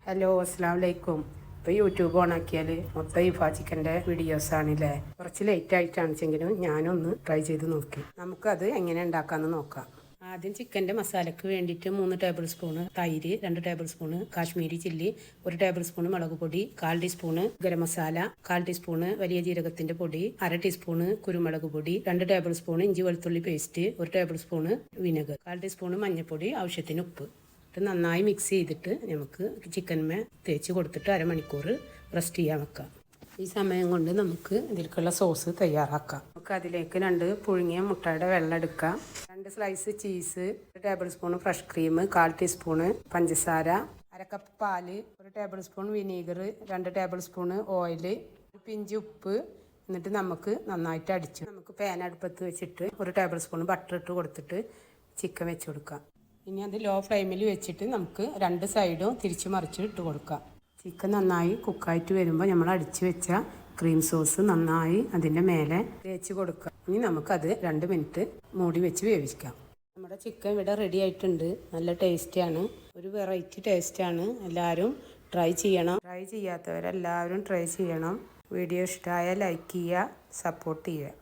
Hello അസ്സാം വലൈക്കും. ഇപ്പോൾ യൂട്യൂബ് ഓണാക്കിയാൽ മൊത്തം ഇഫാ ചിക്കൻ്റെ വീഡിയോസാണല്ലേ. കുറച്ച് ലേറ്റ് ആയിട്ടാണെങ്കിലും ഞാനൊന്ന് ട്രൈ ചെയ്ത് നോക്കി. നമുക്കത് എങ്ങനെ ഉണ്ടാക്കാമെന്ന് നോക്കാം. ആദ്യം ചിക്കൻ്റെ മസാലയ്ക്ക് വേണ്ടിയിട്ട് 3 ടേബിൾ സ്പൂണ് തൈര്, 2 table spoon Kashmiri chilli, 1 table spoon മുളക് പൊടി, 1/4 ടീസ്പൂണ് ഗരം മസാല, 1/4 ടീസ്പൂണ് വലിയ ജീരകത്തിൻ്റെ പൊടി, 1/2 ടീസ്പൂണ് കുരുമുളക് പൊടി, 2 ടേബിൾ സ്പൂണ് ഇഞ്ചി വെളുത്തുള്ളി paste, 1 table spoon vinegar, 1/4 teaspoon മഞ്ഞൾപ്പൊടി, ആവശ്യത്തിന് ഉപ്പ്. നന്നായി മിക്സ് ചെയ്തിട്ട് നമുക്ക് ചിക്കൻമേ തേച്ച് കൊടുത്തിട്ട് അരമണിക്കൂർ റെസ്റ്റ് ചെയ്യാൻ വെക്കാം. ഈ സമയം കൊണ്ട് നമുക്ക് ഇതിലേക്കുള്ള സോസ് തയ്യാറാക്കാം. നമുക്ക് അതിലേക്ക് 2 പുഴുങ്ങിയ മുട്ടയുടെ വെള്ളം എടുക്കാം, 2 slice cheese, 1 table spoon fresh cream, 1/4 teaspoon പഞ്ചസാര, 1 കപ്പ് പാല്, 1 table spoon vinegar, 2 table spoon oil, 1 pinch ഉപ്പ്. എന്നിട്ട് നമുക്ക് നന്നായിട്ട് അടിച്ച് നമുക്ക് പാൻ അടുപ്പത്ത് വെച്ചിട്ട് 1 ടേബിൾ സ്പൂൺ ബട്ടർ ഇട്ട് കൊടുത്തിട്ട് ചിക്കൻ വെച്ച് കൊടുക്കാം. ഇനി അത് ലോ ഫ്ലെയിമിൽ വെച്ചിട്ട് നമുക്ക് 2 സൈഡും തിരിച്ച് മറിച്ച് ഇട്ട് കൊടുക്കാം. ചിക്കൻ നന്നായി കുക്കായിട്ട് വരുമ്പോൾ നമ്മൾ അടിച്ച് വെച്ച ക്രീം സോസ് നന്നായി അതിൻ്റെ മേലെ തേച്ച് കൊടുക്കുക. ഇനി നമുക്കത് 2 മിനിറ്റ് മൂടി വെച്ച് വേവിക്കാം. നമ്മുടെ ചിക്കൻ ഇവിടെ റെഡി ആയിട്ടുണ്ട്. നല്ല ടേസ്റ്റിയാണ്, ഒരു വെറൈറ്റി ടേസ്റ്റാണ്. എല്ലാവരും ട്രൈ ചെയ്യണം. ട്രൈ ചെയ്യാത്തവരെല്ലാവരും ട്രൈ ചെയ്യണം. വീഡിയോ ഇഷ്ടമായ ലൈക്ക് ചെയ്യുക, സപ്പോർട്ട് ചെയ്യുക.